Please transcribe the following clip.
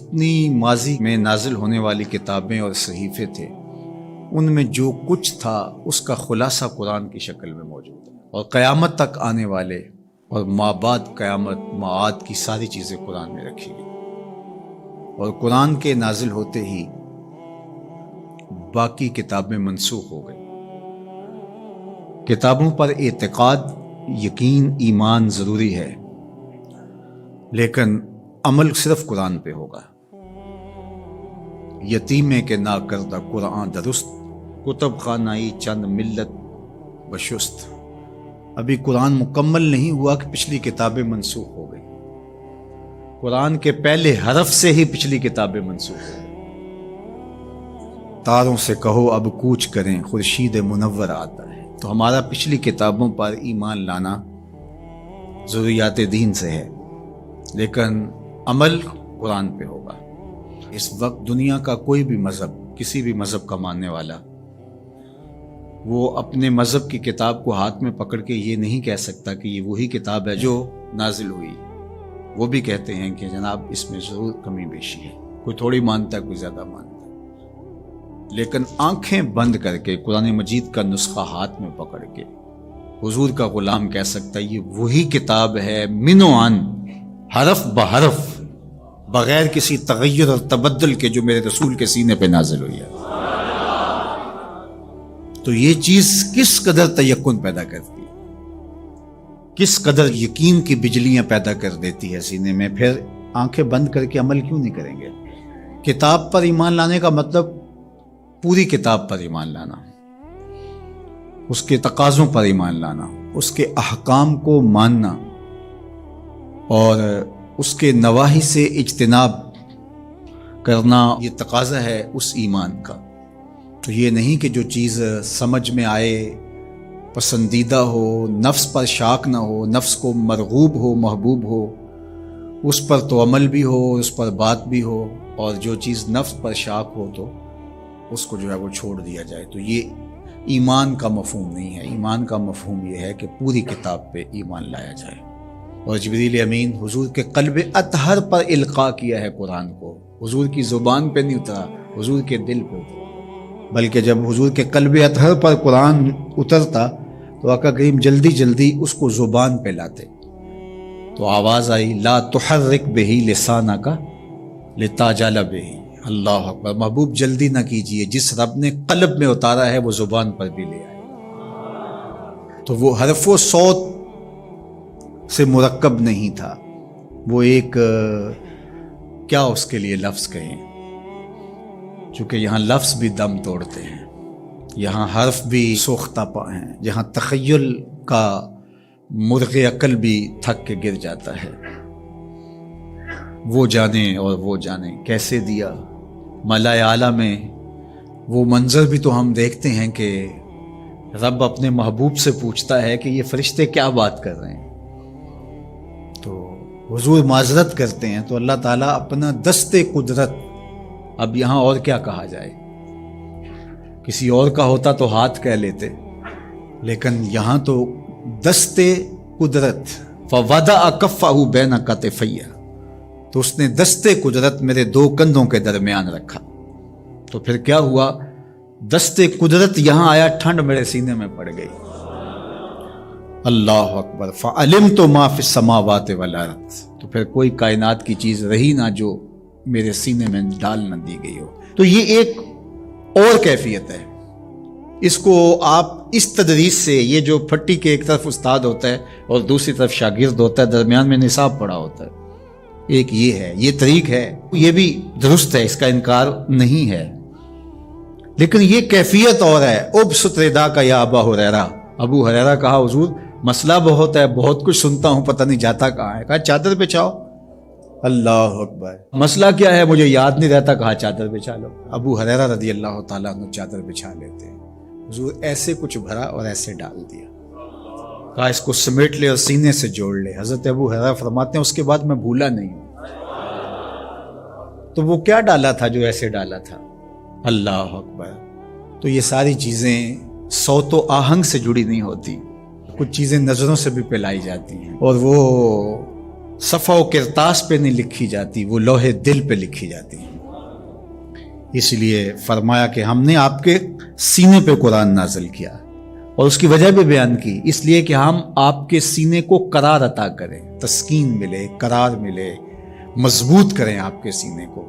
جتنی ماضی میں نازل ہونے والی کتابیں اور صحیفے تھے ان میں جو کچھ تھا اس کا خلاصہ قرآن کی شکل میں موجود ہے، اور قیامت تک آنے والے اور ما بعد قیامت معاد کی ساری چیزیں قرآن میں رکھی گئی، اور قرآن کے نازل ہوتے ہی باقی کتابیں منسوخ ہو گئی۔ کتابوں پر اعتقاد، یقین، ایمان ضروری ہے، لیکن عمل صرف قرآن پہ ہوگا۔ یتیمے کے نا کردہ قرآن درست، کتب خانائی چند ملت بشست۔ ابھی قرآن مکمل نہیں ہوا کہ پچھلی کتابیں منسوخ ہو گئی۔ قرآن کے پہلے حرف سے ہی پچھلی کتابیں منسوخ ہو گئی۔ تاروں سے کہو اب کوچ کریں، خورشید منور آتا ہے۔ تو ہمارا پچھلی کتابوں پر ایمان لانا ضروریات دین سے ہے، لیکن عمل قرآن پہ ہوگا۔ اس وقت دنیا کا کوئی بھی مذہب، کسی بھی مذہب کا ماننے والا، وہ اپنے مذہب کی کتاب کو ہاتھ میں پکڑ کے یہ نہیں کہہ سکتا کہ یہ وہی کتاب ہے جو نازل ہوئی۔ وہ بھی کہتے ہیں کہ جناب اس میں ضرور کمی بیشی ہے، کوئی تھوڑی مانتا ہے، کوئی زیادہ مانتا ہے، لیکن آنکھیں بند کر کے قرآن مجید کا نسخہ ہاتھ میں پکڑ کے حضور کا غلام کہہ سکتا ہے یہ وہی کتاب ہے، من و عن، حرف بحرف، بغیر کسی تغیر اور تبدل کے، جو میرے رسول کے سینے پہ نازل ہوئی ہے۔ تو یہ چیز کس قدر تیقن پیدا کرتی ہے، کس قدر یقین کی بجلیاں پیدا کر دیتی ہے سینے میں۔ پھر آنکھیں بند کر کے عمل کیوں نہیں کریں گے؟ کتاب پر ایمان لانے کا مطلب پوری کتاب پر ایمان لانا، اس کے تقاضوں پر ایمان لانا، اس کے احکام کو ماننا، اور اس کے نواہی سے اجتناب کرنا، یہ تقاضا ہے اس ایمان کا۔ تو یہ نہیں کہ جو چیز سمجھ میں آئے، پسندیدہ ہو، نفس پر شاک نہ ہو، نفس کو مرغوب ہو، محبوب ہو، اس پر تو عمل بھی ہو، اس پر بات بھی ہو، اور جو چیز نفس پر شاک ہو تو اس کو جو ہے وہ چھوڑ دیا جائے۔ تو یہ ایمان کا مفہوم نہیں ہے۔ ایمان کا مفہوم یہ ہے کہ پوری کتاب پہ ایمان لایا جائے۔ اور جبریل امین حضور کے قلب اطہر پر القاء کیا ہے قرآن کو، حضور کی زبان پہ نہیں اترا، حضور کے دل پہ اترا۔ بلکہ جب حضور کے قلب اطہر پر قرآن اترتا تو آقا کریم جلدی جلدی اس کو زبان پہ لاتے، تو آواز آئی لا تحرک بہی لسانک لتعجل بہی۔ اللہ اکبر، محبوب جلدی نہ کیجئے، جس رب نے قلب میں اتارا ہے وہ زبان پر بھی لے آئے۔ تو وہ حرف و صوت سے مرکب نہیں تھا، وہ ایک کیا اس کے لیے لفظ کہیں، چونکہ یہاں لفظ بھی دم توڑتے ہیں، یہاں حرف بھی سوختہ پا ہیں، جہاں تخیل کا مرغ عقل بھی تھک کے گر جاتا ہے۔ وہ جانے اور وہ جانے کیسے دیا ملائے اعلیٰ میں۔ وہ منظر بھی تو ہم دیکھتے ہیں کہ رب اپنے محبوب سے پوچھتا ہے کہ یہ فرشتے کیا بات کر رہے ہیں، تو حضور معذرت کرتے ہیں، تو اللہ تعالیٰ اپنا دست قدرت، اب یہاں اور کیا کہا جائے، کسی اور کا ہوتا تو ہاتھ کہہ لیتے، لیکن یہاں تو دست قدرت، فوضع کفہ بین کتفی، تو اس نے دست قدرت میرے دو کندھوں کے درمیان رکھا۔ تو پھر کیا ہوا، دست قدرت یہاں آیا، ٹھنڈ میرے سینے میں پڑ گئی۔ اللہ اکبر، فعلمت ما فی السماوات والارض، تو پھر کوئی کائنات کی چیز رہی نہ جو میرے سینے میں ڈال نہ دی گئی ہو۔ تو یہ ایک اور کیفیت ہے، اس کو آپ اس تدریس سے، یہ جو پھٹی کے ایک طرف استاد ہوتا ہے اور دوسری طرف شاگرد ہوتا ہے، درمیان میں نصاب پڑھا ہوتا ہے، ایک یہ ہے، یہ طریق ہے، یہ بھی درست ہے، اس کا انکار نہیں ہے، لیکن یہ کیفیت اور ہے۔ ابسط ردا کا یا ابا ہریرہ، ابو ہریرہ کہا حضور مسئلہ بہت ہے، بہت کچھ سنتا ہوں، پتہ نہیں جاتا کہاں ہے۔ کہا چادر بچھاؤ۔ اللہ اکبر، مسئلہ کیا ہے مجھے یاد نہیں رہتا، کہا چادر بچھا لو۔ ابو ہریرہ رضی اللہ تعالیٰ عنہ چادر بچھا لیتے ہیں، حضور ایسے کچھ بھرا اور ایسے ڈال دیا، کہا اس کو سمیٹ لے اور سینے سے جوڑ لے۔ حضرت ابو ہریرہ فرماتے ہیں اس کے بعد میں بھولا نہیں ہوں۔ تو وہ کیا ڈالا تھا جو ایسے ڈالا تھا؟ اللہ اکبر۔ تو یہ ساری چیزیں صوت و آہنگ سے جڑی نہیں ہوتی، کچھ چیزیں نظروں سے بھی پلائی جاتی ہیں، اور وہ صفحہ و کرتاس پہ نہیں لکھی جاتی، وہ لوہے دل پہ لکھی جاتی ہیں۔ اس لیے فرمایا کہ ہم نے آپ کے سینے پہ قرآن نازل کیا، اور اس کی وجہ بھی بیان کی، اس لیے کہ ہم آپ کے سینے کو قرار عطا کریں، تسکین ملے، قرار ملے، مضبوط کریں آپ کے سینے کو۔